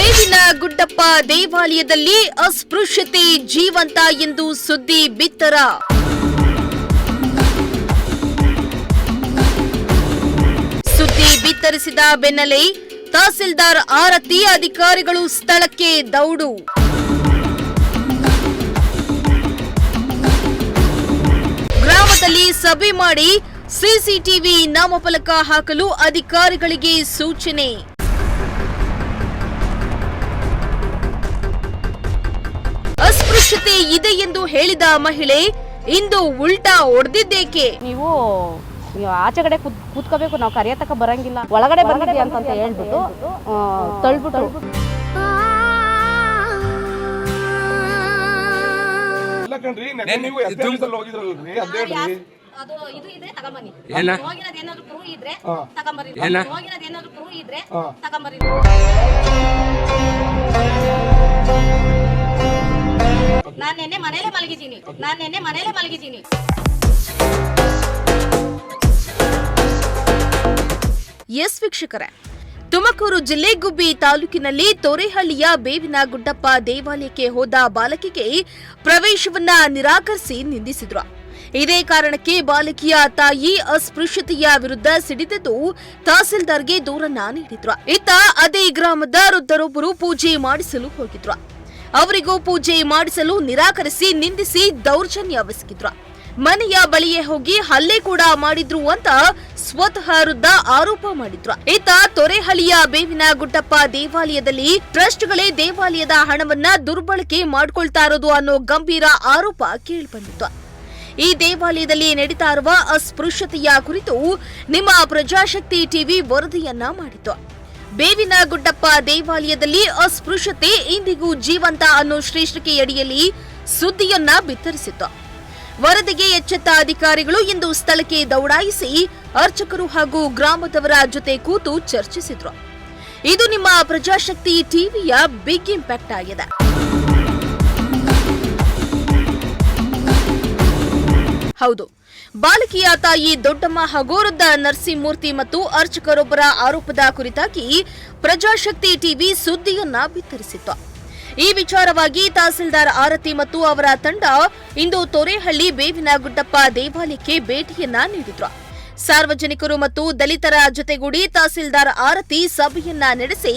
ಬೇವಿನ ಗುಡ್ಡಪ್ಪ ದೇವಾಲಯದಲ್ಲಿ ಅಸ್ಪೃಶ್ಯತೆ ಜೀವಂತ ಎಂದು ಸುದ್ದಿ ಬಿತ್ತರ. ಸುದ್ದಿ ಬಿತ್ತರಿಸಿದ ಬೆನ್ನಲ್ಲೇ ತಹಸೀಲ್ದಾರ್ ಆರತಿ ಅಧಿಕಾರಿಗಳು ಸ್ಥಳಕ್ಕೆ ದೌಡು. ಗ್ರಾಮದಲ್ಲಿ ಸಭೆ ಮಾಡಿ ಸಿಸಿಟಿವಿ ನಾಮಫಲಕ ಹಾಕಲು ಅಧಿಕಾರಿಗಳಿಗೆ ಸೂಚನೆ. ಅಸ್ಪೃಶ್ಯತೆ ಇದೆ ಎಂದು ಹೇಳಿದ ಮಹಿಳೆ ಇಂದು ಉಲ್ಟಾ ಹೊಡೆದಿದ್ದೇಕೆ? ನೀವು ಆಚೆ ಕಡೆ ಕೂತ್ಕೋಬೇಕು, ನಾವು ಕರೆಯತಕ್ಕ ಬರಂಗಿಲ್ಲ, ಒಳಗಡೆ ಬಂದಿದ್ದೀವಿ ಅಂತ ಹೇಳ್ಬಿಟ್ಟು ತಳ್ಬಿಟ್ರು. ನಾನು ನೆನ್ನೆ ಮನೇಲೆ ಮಲಗಿದ್ದೀನಿ. ಎಸ್ ವೀಕ್ಷಕರೇ, ತುಮಕೂರು ಜಿಲ್ಲೆ ಗುಬ್ಬಿ ತಾಲೂಕಿನಲ್ಲಿ ತೊರೆಹಳ್ಳಿಯ ಬೇವಿನ ಗುಡ್ಡಪ್ಪ ದೇವಾಲಯಕ್ಕೆ ಹೋದ ಬಾಲಕಿಗೆ ಪ್ರವೇಶವನ್ನ ನಿರಾಕರಿಸಿ ನಿಂದಿಸಿದ್ರು. ಇದೇ ಕಾರಣಕ್ಕೆ ಬಾಲಕಿಯ ತಾಯಿ ಅಸ್ಪೃಶ್ಯತೆಯ ವಿರುದ್ಧ ಸಿಡಿದೆದ್ದು ತಹಸೀಲ್ದಾರ್ಗೆ ದೂರನ್ನ ನೀಡಿದ್ರು. ಇತ್ತ ಅದೇ ಗ್ರಾಮದ ವೃದ್ಧರೊಬ್ಬರು ಪೂಜೆ ಮಾಡಿಸಲು ಹೋಗಿದ್ರು. ಅವರಿಗೂ ಪೂಜೆ ಮಾಡಿಸಲು ನಿರಾಕರಿಸಿ ನಿಂದಿಸಿ ದೌರ್ಜನ್ಯವೆಸಗಿದ್ರು. ಮನೆಯ ಬಳಿಯೇ ಹೋಗಿ ಹಲ್ಲೆ ಕೂಡ ಮಾಡಿದ್ರು ಅಂತ ಸ್ವತಃ ವೃದ್ಧ ಆರೋಪ ಮಾಡಿದ್ರು. ಇತ್ತ ತೊರೆಹಳ್ಳಿಯ ಬೇವಿನ ಗುಡ್ಡಪ್ಪ ದೇವಾಲಯದಲ್ಲಿ ಟ್ರಸ್ಟ್ಗಳೇ ದೇವಾಲಯದ ಹಣವನ್ನ ದುರ್ಬಳಕೆ ಮಾಡ್ಕೊಳ್ತಾ ಇರೋದು ಅನ್ನೋ ಗಂಭೀರ ಆರೋಪ ಕೇಳಿಬಂದಿತ್ತು. ಈ ದೇವಾಲಯದಲ್ಲಿ ನಡೀತಾ ಇರುವ ಅಸ್ಪೃಶ್ಯತೆಯ ಕುರಿತು ನಿಮ್ಮ ಪ್ರಜಾಶಕ್ತಿ ಟಿವಿ ವರದಿಯನ್ನ ಮಾಡಿತ್ತು. ಬೇವಿನ ಗುಡ್ಡಪ್ಪ ದೇವಾಲಯದಲ್ಲಿ ಅಸ್ಪೃಶ್ಯತೆ ಇಂದಿಗೂ ಜೀವಂತ ಅನ್ನೋ ಶೀರ್ಷಿಕೆಯಡಿಯಲ್ಲಿ ಸುದ್ದಿಯನ್ನ ಬಿತ್ತರಿಸಿತ್ತು. ವರದಿಗೆ ಎಚ್ಚೆತ್ತ ಅಧಿಕಾರಿಗಳು ಇಂದು ಸ್ಥಳಕ್ಕೆ ದೌಡಾಯಿಸಿ ಅರ್ಚಕರು ಹಾಗೂ ಗ್ರಾಮದವರ ಜೊತೆ ಕೂತು ಚರ್ಚಿಸಿದ್ರು. ಇದು ನಿಮ್ಮ ಪ್ರಜಾಶಕ್ತಿ ಟಿವಿಯ ಬಿಗ್ ಇಂಪ್ಯಾಕ್ಟ್ ಆಗಿದೆ. ಹೌದು, ಬಾಲಕಿಯ ತಾಯಿ ದೊಡ್ಡಮ್ಮ ಹಾಗೂ ವೃದ್ಧ ನರಸಿಂಹಮೂರ್ತಿ ಮತ್ತು ಅರ್ಚಕರೊಬ್ಬರ ಆರೋಪದ ಕುರಿತಾಗಿ ಪ್ರಜಾಶಕ್ತಿ ಟಿವಿ ಸುದ್ದಿಯನ್ನ ಬಿತ್ತರಿಸಿತ್ತು. ಈ ವಿಚಾರವಾಗಿ ತಹಸೀಲ್ದಾರ್ ಆರತಿ ಮತ್ತು ಅವರ ತಂಡ ಇಂದು ತೊರೆಹಳ್ಳಿ ಬೇವಿನ ಗುಡ್ಡಪ್ಪ ದೇವಾಲಯಕ್ಕೆ ಭೇಟಿಯನ್ನ ನೀಡಿದ್ರು. ಸಾರ್ವಜನಿಕರು ಮತ್ತು ದಲಿತರ ಜೊತೆಗೂಡಿ ತಹಸೀಲ್ದಾರ್ ಆರತಿ ಸಭೆಯನ್ನ ನಡೆಸಿ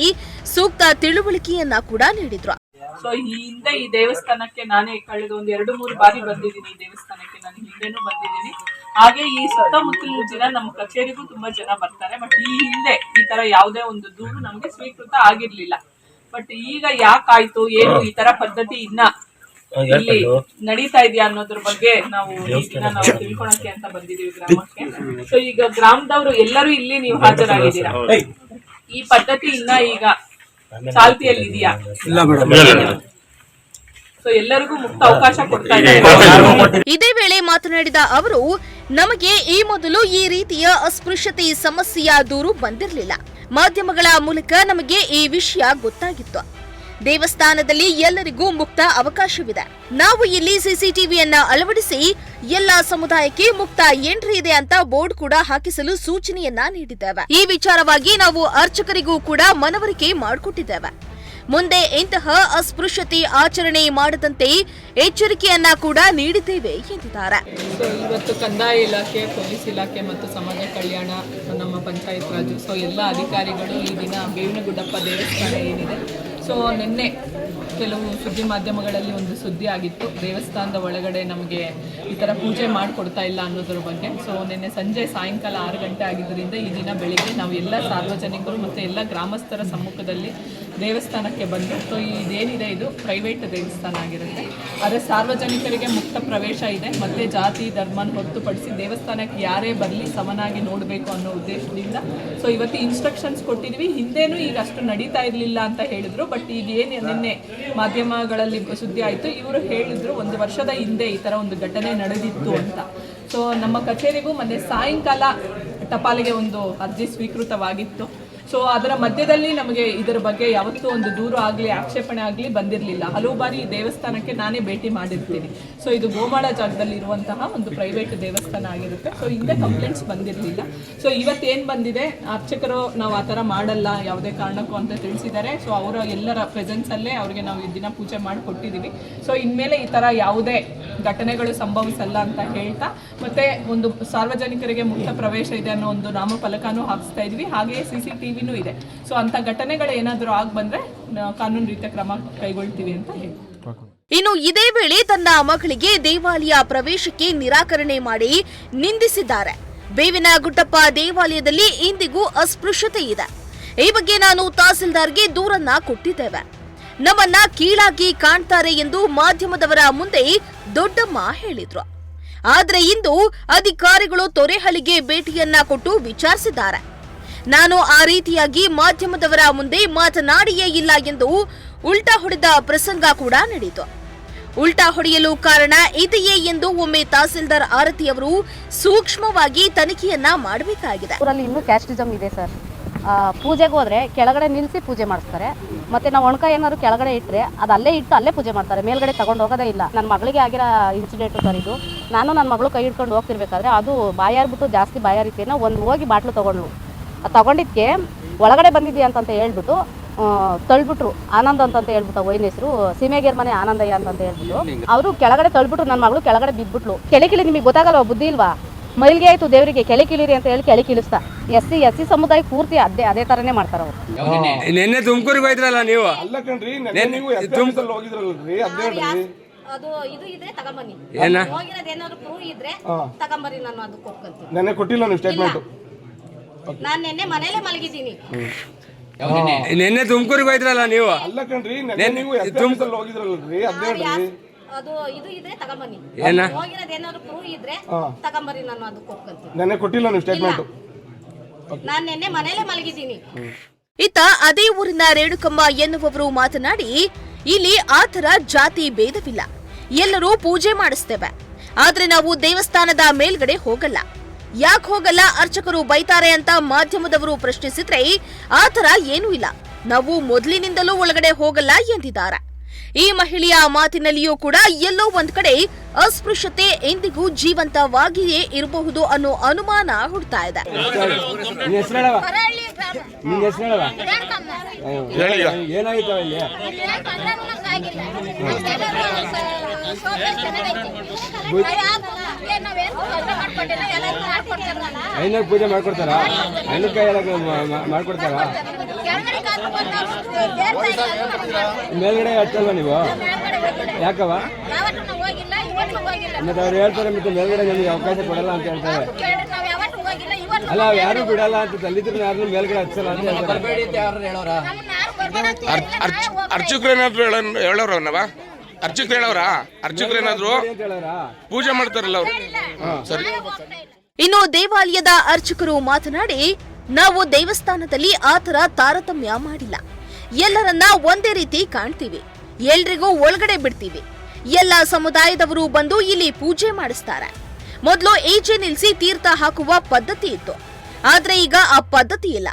ಸೂಕ್ತ ತಿಳುವಳಿಕೆಯನ್ನ ಕೂಡ ನೀಡಿದ್ರು. ಸೊ ಹಿಂದೆ ಈ ದೇವಸ್ಥಾನಕ್ಕೆ ನಾನೇ ಕಳೆದ ಒಂದು 2-3 ಬಾರಿ ಬಂದಿದ್ದೀನಿ. ಈ ದೇವಸ್ಥಾನಕ್ಕೆ ನಾನು ಹಿಂದೆನೂ ಬಂದಿದ್ದೀನಿ. ಹಾಗೆ ಈ ಸುತ್ತಮುತ್ತಲಿನ ಜನ ನಮ್ಮ ಕಚೇರಿಗೂ ತುಂಬಾ ಜನ ಬರ್ತಾರೆ. ಬಟ್ ಈ ಹಿಂದೆ ಈ ತರ ಯಾವುದೇ ಒಂದು ದೂರು ನಮ್ಗೆ ಸ್ವೀಕೃತ ಆಗಿರ್ಲಿಲ್ಲ. ಬಟ್ ಈಗ ಯಾಕಾಯ್ತು, ಏನು ಈ ತರ ಪದ್ಧತಿ ಇನ್ನ ಇಲ್ಲಿ ನಡೀತಾ ಇದೆಯಾ ಅನ್ನೋದ್ರ ಬಗ್ಗೆ ನಾವು ತಿಳ್ಕೊಳಕ್ಕೆ ಅಂತ ಬಂದಿದೀವಿ ಗ್ರಾಮಕ್ಕೆ. ಸೊ ಈಗ ಗ್ರಾಮದವರು ಎಲ್ಲರೂ ಇಲ್ಲಿ ನೀವು ಹಾಜರಾಗಿದ್ದೀರಾ. ಈ ಪದ್ಧತಿ ಇನ್ನ ಈಗ ಚಾಲ್ತಿಯಲ್ಲಿ ಇದೆಯಾ? ಸೊ ಎಲ್ಲರಿಗೂ ಮುಕ್ತ ಅವಕಾಶ ಕೊಡ್ತಾ ಇದ್ದಾರೆ. ಇದೇ ವೇಳೆ ಮಾತನಾಡಿದ ಅವರು, ನಮಗೆ ಈ ಮೊದಲು ಈ ರೀತಿಯ ಅಸ್ಪೃಶ್ಯತೆ ಸಮಸ್ಯೆಯ ದೂರು ಬಂದಿರಲಿಲ್ಲ. ಮಾಧ್ಯಮಗಳ ಮೂಲಕ ನಮಗೆ ಈ ವಿಷಯ ಗೊತ್ತಾಗಿತ್ತು. ದೇವಸ್ಥಾನದಲ್ಲಿ ಎಲ್ಲರಿಗೂ ಮುಕ್ತ ಅವಕಾಶವಿದೆ. ನಾವು ಇಲ್ಲಿ ಸಿಸಿಟಿವಿಯನ್ನ ಅಳವಡಿಸಿ ಎಲ್ಲ ಸಮುದಾಯಕ್ಕೆ ಮುಕ್ತ ಎಂಟ್ರಿ ಇದೆ ಅಂತ ಬೋರ್ಡ್ ಕೂಡ ಹಾಕಿಸಲು ಸೂಚನೆಯನ್ನ ನೀಡಿದ್ದೇವೆ. ಈ ವಿಚಾರವಾಗಿ ನಾವು ಅರ್ಚಕರಿಗೂ ಕೂಡ ಮನವರಿಕೆ ಮಾಡಿಕೊಟ್ಟಿದ್ದೇವೆ. ಮುಂದೆ ಇಂತಹ ಅಸ್ಪೃಶ್ಯತೆ ಆಚರಣೆ ಮಾಡದಂತೆ ಎಚ್ಚರಿಕೆಯನ್ನ ಕೂಡ ನೀಡಿದ್ದೇವೆ ಎಂದಿದ್ದಾರೆ. ಇವತ್ತು ಕಂದಾಯ ಇಲಾಖೆ, ಪೊಲೀಸ್ ಇಲಾಖೆ ಮತ್ತು ಸಮಾಜ ಕಲ್ಯಾಣ, ನಮ್ಮ ಪಂಚಾಯತ್ ರಾಜ್, ಸೊ ಎಲ್ಲ ಅಧಿಕಾರಿಗಳು ಈ ದಿನ ಬೇವಿನ ಗುಡ್ಡಪ್ಪ ದೇವಸ್ಥಾನ ಏನಿದೆ, ಸೊ ನಿನ್ನೆ ಕೆಲವು ಸುದ್ದಿ ಮಾಧ್ಯಮಗಳಲ್ಲಿ ಒಂದು ಸುದ್ದಿ ಆಗಿತ್ತು, ದೇವಸ್ಥಾನದ ಒಳಗಡೆ ನಮಗೆ ಈ ಥರ ಪೂಜೆ ಮಾಡಿಕೊಡ್ತಾ ಇಲ್ಲ ಅನ್ನೋದ್ರ ಬಗ್ಗೆ. ಸೊ ನಿನ್ನೆ ಸಂಜೆ ಸಾಯಂಕಾಲ 6 ಗಂಟೆ ಆಗಿದ್ದರಿಂದ ಈ ದಿನ ಬೆಳಿಗ್ಗೆ ನಾವು ಎಲ್ಲ ಸಾರ್ವಜನಿಕರು ಮತ್ತು ಎಲ್ಲ ಗ್ರಾಮಸ್ಥರ ಸಮ್ಮುಖದಲ್ಲಿ ದೇವಸ್ಥಾನಕ್ಕೆ ಬಂದು, ಸೊ ಇದೇನಿದೆ ಇದು ಪ್ರೈವೇಟ್ ದೇವಸ್ಥಾನ ಆಗಿರುತ್ತೆ. ಆದರೆ ಸಾರ್ವಜನಿಕರಿಗೆ ಮುಕ್ತ ಪ್ರವೇಶ ಇದೆ. ಮತ್ತು ಜಾತಿ ಧರ್ಮನ ಹೊರತುಪಡಿಸಿ ದೇವಸ್ಥಾನಕ್ಕೆ ಯಾರೇ ಬರಲಿ ಸಮನಾಗಿ ನೋಡಬೇಕು ಅನ್ನೋ ಉದ್ದೇಶದಿಂದ ಸೊ ಇವತ್ತು ಇನ್ಸ್ಟ್ರಕ್ಷನ್ಸ್ ಕೊಟ್ಟಿದ್ವಿ. ಹಿಂದೇನೂ ಈಗ ಅಷ್ಟು ನಡೀತಾ ಇರಲಿಲ್ಲ ಅಂತ ಹೇಳಿದ್ರು. ಬಟ್ ಈಗ ಏನು ನಿನ್ನೆ ಮಾಧ್ಯಮಗಳಲ್ಲಿ ಸುದ್ದಿ ಆಯಿತು, ಇವರು ಹೇಳಿದ್ರು 1 ವರ್ಷದ ಹಿಂದೆ ಈ ಥರ ಒಂದು ಘಟನೆ ನಡೆದಿತ್ತು ಅಂತ. ಸೊ ನಮ್ಮ ಕಚೇರಿಗೂ ಮೊನ್ನೆ ಸಾಯಂಕಾಲ ಟಪಾಲಿಗೆ ಒಂದು ಅರ್ಜಿ ಸ್ವೀಕೃತವಾಗಿತ್ತು. ಸೊ ಅದರ ಮಧ್ಯದಲ್ಲಿ ನಮಗೆ ಇದರ ಬಗ್ಗೆ ಯಾವತ್ತೂ ಒಂದು ದೂರು ಆಗಲಿ ಆಕ್ಷೇಪಣೆ ಆಗಲಿ ಬಂದಿರಲಿಲ್ಲ. ಹಲವು ಬಾರಿ ಈ ದೇವಸ್ಥಾನಕ್ಕೆ ನಾನೇ ಭೇಟಿ ಮಾಡಿರ್ತೀನಿ. ಸೊ ಇದು ಗೋಮಾಳ ಜಾಗದಲ್ಲಿ ಇರುವಂತಹ ಒಂದು ಪ್ರೈವೇಟ್ ದೇವಸ್ಥಾನ ಆಗಿರುತ್ತೆ. ಸೊ ಹಿಂದೆ ಕಂಪ್ಲೇಂಟ್ಸ್ ಬಂದಿರಲಿಲ್ಲ. ಸೊ ಇವತ್ತೇನು ಬಂದಿದೆ, ಅರ್ಚಕರು ನಾವು ಆ ಥರ ಮಾಡಲ್ಲ ಯಾವುದೇ ಕಾರಣಕ್ಕೂ ಅಂತ ತಿಳಿಸಿದ್ದಾರೆ. ಸೊ ಅವರ ಎಲ್ಲರ ಪ್ರೆಸೆನ್ಸಲ್ಲೇ ಅವರಿಗೆ ನಾವು ಈ ದಿನ ಪೂಜೆ ಮಾಡಿ ಕೊಟ್ಟಿದ್ದೀವಿ. ಸೊ ಇನ್ಮೇಲೆ ಈ ಥರ ಯಾವುದೇ ಘಟನೆಗಳು ಸಂಭವಿಸಲ್ಲ ಅಂತ ಹೇಳ್ತಾ, ಮತ್ತೆ ಒಂದು ಸಾರ್ವಜನಿಕರಿಗೆ ಮುಕ್ತ ಪ್ರವೇಶ ಇದೆ ಅನ್ನೋ ಒಂದು ನಾಮಫಲಕನೂ ಹಾಕಿಸ್ತಾ ಇದ್ವಿ. ಹಾಗೆಯೇ CCTVನೂ ಇದೆ. ಸೊ ಅಂಥ ಘಟನೆಗಳು ಏನಾದರೂ ಆಗಿ ಬಂದರೆ ಕಾನೂನು ರೀತಿಯ ಕ್ರಮ ಕೈಗೊಳ್ತೀವಿ ಅಂತ ಹೇಳಿ. ಇನ್ನು ಇದೇ ವೇಳೆ ತನ್ನ ಮಗಳಿಗೆ ದೇವಾಲಯ ಪ್ರವೇಶಕ್ಕೆ ನಿರಾಕರಣೆ ಮಾಡಿ ನಿಂದಿಸಿದ್ದಾರೆ. ಬೇವಿನ ಗುಡ್ಡಪ್ಪ ದೇವಾಲಯದಲ್ಲಿ ಇಂದಿಗೂ ಅಸ್ಪೃಶ್ಯತೆ ಇದೆ. ಈ ಬಗ್ಗೆ ನಾನು ತಹಸೀಲ್ದಾರ್ಗೆ ದೂರನ್ನ ಕೊಟ್ಟಿದ್ದೇವೆ. ನಮ್ಮನ್ನ ಕೀಳಾಗಿ ಕಾಣ್ತಾರೆ ಎಂದು ಮಾಧ್ಯಮದವರ ಮುಂದೆ ದೊಡ್ಡಮ್ಮ ಹೇಳಿದ್ರು. ಆದ್ರೆ ಇಂದು ಅಧಿಕಾರಿಗಳು ತೊರೆಹಳ್ಳಿಗೆ ಭೇಟಿಯನ್ನ ಕೊಟ್ಟು ವಿಚಾರಿಸಿದ್ದಾರೆ. ನಾನು ಆ ರೀತಿಯಾಗಿ ಮಾಧ್ಯಮದವರ ಮುಂದೆ ಮಾತನಾಡಿಯೇ ಇಲ್ಲ ಎಂದು ಉಲ್ಟಾ ಹೊಡೆದ ಪ್ರಸಂಗ ಕೂಡ ನಡೆಯಿತು. ಉಲ್ಟಾ ಹೊಡೆಯಲು ಕಾರಣ ಇದೆಯೇ ಎಂದು ಒಮ್ಮೆ ತಹಸೀಲ್ದಾರ್ ಆರತಿ ಅವರು ಸೂಕ್ಷ್ಮವಾಗಿ ತನಿಖೆಯನ್ನ ಮಾಡಬೇಕಾಗಿದೆ. ಊರಲ್ಲಿ ಇನ್ನೂ ಕ್ಯಾಸ್ಟಿಸಮ್ ಇದೆ ಸರ್. ಪೂಜೆಗೆ ಹೋದ್ರೆ ಕೆಳಗಡೆ ನಿಲ್ಲಿಸಿ ಪೂಜೆ ಮಾಡಿಸ್ತಾರೆ. ಮತ್ತೆ ನಾವು ಒಣಕಾಯಿ ಏನಾದ್ರು ಕೆಳಗಡೆ ಇಟ್ಟರೆ ಅದು ಅಲ್ಲೇ ಇಟ್ಟು ಅಲ್ಲೇ ಪೂಜೆ ಮಾಡ್ತಾರೆ, ಮೇಲ್ಗಡೆ ತಗೊಂಡು ಹೋಗೋದೇ ಇಲ್ಲ. ನನ್ನ ಮಗಳಿಗೆ ಆಗಿರೋ ಇನ್ಸಿಡೆಂಟು ಸರ್ ಇದು. ನಾನು ನನ್ನ ಮಗಳು ಕೈ ಹಿಡ್ಕೊಂಡು ಹೋಗ್ತಿರ್ಬೇಕಾದ್ರೆ ಅದು ಬಾಯಾರ್ಬಿಟ್ಟು ಜಾಸ್ತಿ ಬಾಯಾರಿತೇನೋ ಒಂದು ಹೋಗಿ ಬಾಟ್ಲು ತೊಗೊಂಡ್ಲು. ಅದು ತಗೊಂಡಿದ್ದಕ್ಕೆ ಒಳಗಡೆ ಬಂದಿದ್ದೀಯ ಅಂತ ಹೇಳ್ಬಿಟ್ಟು ತಳ್ಬಿಟ್ರು. ಆನಂದ್ ಅಂತ ಹೇಳ್ಬಿಟ್ಟು ವೈನ್ ಹೆಸರು ಸೀಮೆಗೇರ್ ಮನೆ ಆನಂದಯ್ಯ ಅಂತ ಹೇಳ್ಬಿಟ್ಟು ಅವರು ಕೆಳಗಡೆ ತಳ್ಬಿಟ್ರು. ನನ್ನ ಮಗಳು ಕೆಳಗಡೆ ಬಿದ್ಬಿಟ್ಲು. ಕೆಳಕಿಳಿ ನಿಮಗೆ ಗೊತ್ತಾಗಲ್ವ, ಬುದ್ಧಿ ಇಲ್ವಾ? ಮೈಲ್ಗೆ ಆಯ್ತು ದೇವರಿಗೆ ಕೆಳಕಿಳಿರಿ ಅಂತ ಹೇಳಿ ಕೆಳಕಿಳಿಸ್ತಾ. ಎಸ್ ಸಿ ಸಮುದಾಯ ಪೂರ್ತಿ ಅದೇ ತರನೇ ಮಾಡ್ತಾರ ಅವರು. ನಿನ್ನೆ ತುಮಕೂರಿಗೆ ಹೋಯ್ತ್ರಲ್ಲ ನೀವು? ಅದು ಇದು ಇದ್ರೆ ತಗೊಂಬನ್ನಿ, ಹೋಗಿರೋದೇನಾದ್ರು ಪ್ರೂವ್ ಇದ್ರೆ ತಗೊಂಬರ್ರಿ, ನಾನು ಅದಕ್ಕೆ ಒಪ್ಕೊಂತೀನಿ. ನೆನ್ನೆ ಕೊಟ್ಟಿಲ್ಲ ನೀವು ಸ್ಟೇಟ್ಮೆಂಟ್? ನಾನು ನಿನ್ನೆ ಮನೇಲೆ ಮಲಗಿದ್ದೀನಿ. ನಿನ್ನೆ ತುಮಕೂರಿಗೆ ಹೋಯ್ತ್ರಲ್ಲ ನೀವು? ಅಲ್ಲ ಕಣ್ರಿ, ನೆನ್ನೆ ನೀವು ತುಮಕೂರಲ್ಲಿ ಹೋಗಿದ್ರಲ್ರಿ, ಅದೇನ್ರಿ? ಅದು ಇದು ಇದ್ರೆ ತಗೊಂಬನ್ನಿ, ಹೋಗಿರೋದೇನಾದ್ರು ಪ್ರೂವ್ ಇದ್ರೆ ತಗೊಂಬರ್ರಿ, ನಾನು ಅದಕ್ಕೆ ಒಪ್ಕೊಂತೀನಿ. ನೆನ್ನೆ ಕೊಟ್ಟಿಲ್ಲ ನೀವು ಸ್ಟೇಟ್ಮೆಂಟ್? ನಾನು ನಿನ್ನೆ ಮನೇಲೆ ಮಲಗಿದ್ದೀನಿ. ಇತ್ತ ಅದೇ ಊರಿನ ರೇಣುಕಮ್ಮ ಎನ್ನುವವರು ಮಾತನಾಡಿ, ಇಲ್ಲಿ ಆತರ ಜಾತಿ ಭೇದವಿಲ್ಲ, ಎಲ್ಲರೂ ಪೂಜೆ ಮಾಡಿಸ್ತೇವೆ. ಆದ್ರೆ ನಾವು ದೇವಸ್ಥಾನದ ಮೇಲ್ಗಡೆ ಹೋಗಲ್ಲ. ಯಾಕೆ ಹೋಗಲ್ಲ, ಅರ್ಚಕರು ಬೈತಾರೆ ಅಂತ ಮಾಧ್ಯಮದವರು ಪ್ರಶ್ನಿಸಿದ್ರೆ ಆತರ ಏನೂ ಇಲ್ಲ, ನಾವು ಮೊದಲಿನಿಂದಲೂ ಒಳಗಡೆ ಹೋಗಲ್ಲ ಎಂದಿದ್ದಾರೆ. ಈ ಮಹಿಳೆಯ ಮಾತಿನಲ್ಲಿಯೂ ಕೂಡ ಎಲ್ಲೋ ಒಂದ್ ಕಡೆ ಅಸ್ಪೃಶ್ಯತೆ ಎಂದಿಗೂ ಜೀವಂತವಾಗಿಯೇ ಇರಬಹುದು ಅನ್ನೋ ಅನುಮಾನ ಹುಡ್ತಾ ಇದೆ. ಪೂಜೆ ಮಾಡ್ಕೊಡ್ತಾರ? ಮಾಡ್ಕೊಡ್ತಾರ? ಮೇಲ್ಗಡೆ ಹಚ್ಚಲ್ವಾ ನೀವು? ಯಾಕವ? ಮತ್ತೆ ಅವ್ರು ಹೇಳ್ತಾರೆ ಮತ್ತೆ ಮೇಲ್ಗಡೆ ನಮಗೆ ಅವಕಾಶ ಕೊಡಲ್ಲ ಅಂತ ಹೇಳ್ತಾರೆ. ಅಲ್ಲ, ಯಾರು ಬಿಡಲ್ಲ ಅಂತ ತಂದಿದ್ರು, ಯಾರು ಮೇಲ್ಗಡೆ ಹಚ್ಚಲ್ಲ ಅಂತ ಹೇಳ್ತಾರೆ. ಅರ್ಚಕರೇನಾದ್ರು ಹೇಳೋರವ? ಅರ್ಚಕರು ಹೇಳೋರ? ಅರ್ಚಕರೇನಾದ್ರು ಪೂಜೆ ಮಾಡ್ತಾರಲ್ಲ ಅವರು. ಸರಿ. ಇನ್ನು ದೇವಾಲಯದ ಅರ್ಚಕರು ಮಾತನಾಡಿ, ನಾವು ದೇವಸ್ಥಾನದಲ್ಲಿ ಆತರ ತಾರತಮ್ಯ ಮಾಡಿಲ್ಲ, ಎಲ್ಲರನ್ನ ಒಂದೇ ರೀತಿ ಕಾಣ್ತೀವಿ, ಎಲ್ರಿಗೂ ಒಳಗಡೆ ಬಿಡ್ತೀವಿ. ಎಲ್ಲ ಸಮುದಾಯದವರು ಬಂದು ಇಲ್ಲಿ ಪೂಜೆ ಮಾಡಿಸ್ತಾರೆ. ಮೊದಲು ಈಚೆ ನಿಲ್ಸಿ ತೀರ್ಥ ಹಾಕುವ ಪದ್ಧತಿ ಇತ್ತು, ಆದ್ರೆ ಈಗ ಆ ಪದ್ಧತಿ ಇಲ್ಲ,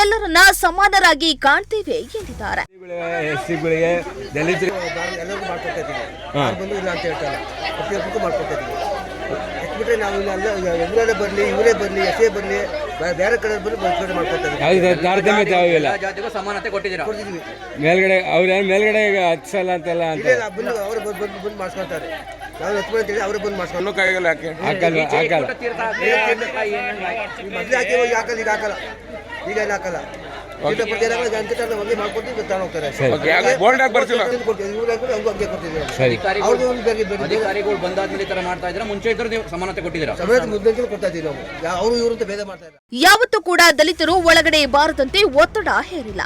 ಎಲ್ಲರನ್ನ ಸಮಾನರಾಗಿ ಕಾಣ್ತೇವೆ ಎಂದಿದ್ದಾರೆ. ಬಿಟ್ಟರೆ ನಾವು ಇವರೇ ಬರಲಿ, ಇವರೇ ಬರಲಿ, ಎಷ್ಟೇ ಬರಲಿ, ಬೇರೆ ಕಡೆ ಬರಲಿ ತಾರತಮ್ಯ ಸಮಾನತೆ ಕೊಟ್ಟಿದ್ದೀವಿ. ಮೇಲ್ಗಡೆ ಅವ್ರ ಮೇಲ್ಗಡೆ ಹಚ್ಚಲ್ಲ ಅಂತೆಲ್ಲ ಅಂತ ಅವರು ಬಂದು ಮಾಡಿಸ್ಕೊಳ್ತಾರೆ. ನಾವು ಹತ್ತು ಅಂತೇಳಿ ಅವರೇ ಬಂದು ಮಾಡಿಸ್ಕೊಂಡು ಕೈಗೆಲ್ಲ ಮೊದಲೇ ಹಾಕಿ ಹಾಕಲ್ಲ, ಈಗ ಹಾಕಲ್ಲ, ಈಗ ಎಲ್ಲ ಹಾಕಲ್ಲ. ಅಧಿಕಾರಿಗಳು ಬಂದಾದ್ಮೇಲೆ ತರ ಮಾಡ್ತಾ ಇದ್ರೆ ಮುಂಚೆ ಇದ್ರೆ ನೀವು ಸಮಾನತೆ ಕೊಟ್ಟಿದ್ದೀರಾ? ಕೊಡ್ತಾ ಇದ್ದೀವಿ ನಾವು, ಅವರು ಇವರು ಭೇದ ಮಾಡ್ತಾ ಇಲ್ಲ. ಯಾವತ್ತೂ ಕೂಡ ದಲಿತರು ಒಳಗಡೆ ಬಾರದಂತೆ ಒತ್ತಡ ಹೇರಿಲ್ಲ,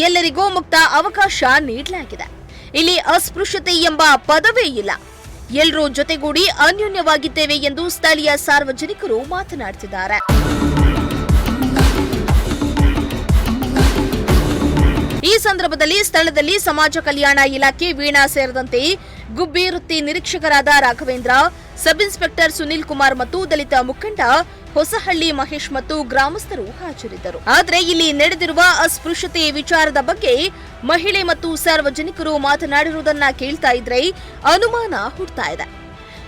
ಎಲ್ಲರಿಗೂ ಮುಕ್ತ ಅವಕಾಶ ನೀಡಲಾಗಿದೆ. ಇಲ್ಲಿ ಅಸ್ಪೃಶ್ಯತೆ ಎಂಬ ಪದವೇ ಇಲ್ಲ, ಎಲ್ಲರೂ ಜೊತೆಗೂಡಿ ಅನ್ಯೋನ್ಯವಾಗಿದ್ದೇವೆ ಎಂದು ಸ್ಥಳೀಯ ಸಾರ್ವಜನಿಕರು ಮಾತನಾಡುತ್ತಿದ್ದಾರೆ. ಈ ಸಂದರ್ಭದಲ್ಲಿ ಸ್ಥಳದಲ್ಲಿ ಸಮಾಜ ಕಲ್ಯಾಣ ಇಲಾಖೆ, ವೀಣಾ ಸೇರಿದಂತೆ ಗುಬ್ಬಿ ವೃತ್ತಿ ನಿರೀಕ್ಷಕರಾದ ರಾಘವೇಂದ್ರ, ಸಬ್ ಇನ್ಸ್ಪೆಕ್ಟರ್ ಸುನಿಲ್ ಕುಮಾರ್ ಮತ್ತು ದಲಿತ ಮುಖಂಡ ಹೊಸಹಳ್ಳಿ ಮಹೇಶ್ ಮತ್ತು ಗ್ರಾಮಸ್ಥರು ಹಾಜರಿದ್ದರು. ಆದರೆ ಇಲ್ಲಿ ನಡೆದಿರುವ ಅಸ್ಪೃಶ್ಯತೆ ವಿಚಾರದ ಬಗ್ಗೆ ಮಹಿಳೆ ಮತ್ತು ಸಾರ್ವಜನಿಕರು ಮಾತನಾಡಿರುವುದನ್ನ ಕೇಳ್ತಾ ಇದ್ರೆ ಅನುಮಾನ ಹುಡ್ತಾ ಇದೆ.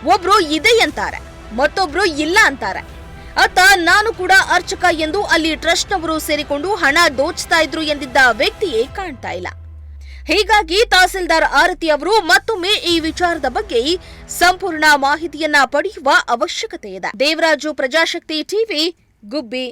ಒಬ್ರು ಇದೆ ಅಂತಾರೆ, ಮತ್ತೊಬ್ರು ಇಲ್ಲ ಅಂತಾರೆ. ಅತ್ತ ನಾನು ಕೂಡ ಅರ್ಚಕ ಎಂದು ಅಲ್ಲಿ ಟ್ರಸ್ಟ್ನವರು ಸೇರಿಕೊಂಡು ಹಣ ದೋಚ್ತಾ ಇದ್ರು ಎಂದಿದ್ದ ವ್ಯಕ್ತಿಯೇ ಕಾಣ್ತಾ ಇಲ್ಲ. ಹೀಗಾಗಿ ತಹಸೀಲ್ದಾರ್ ಆರತಿ ಅವರು ಮತ್ತೊಮ್ಮೆ ಈ ವಿಚಾರದ ಬಗ್ಗೆ ಸಂಪೂರ್ಣ ಮಾಹಿತಿಯನ್ನ ಪಡೆಯುವ ಅವಶ್ಯಕತೆ ಇದೆ. ದೇವರಾಜು, ಪ್ರಜಾಶಕ್ತಿ ಟಿವಿ, ಗುಬ್ಬಿ.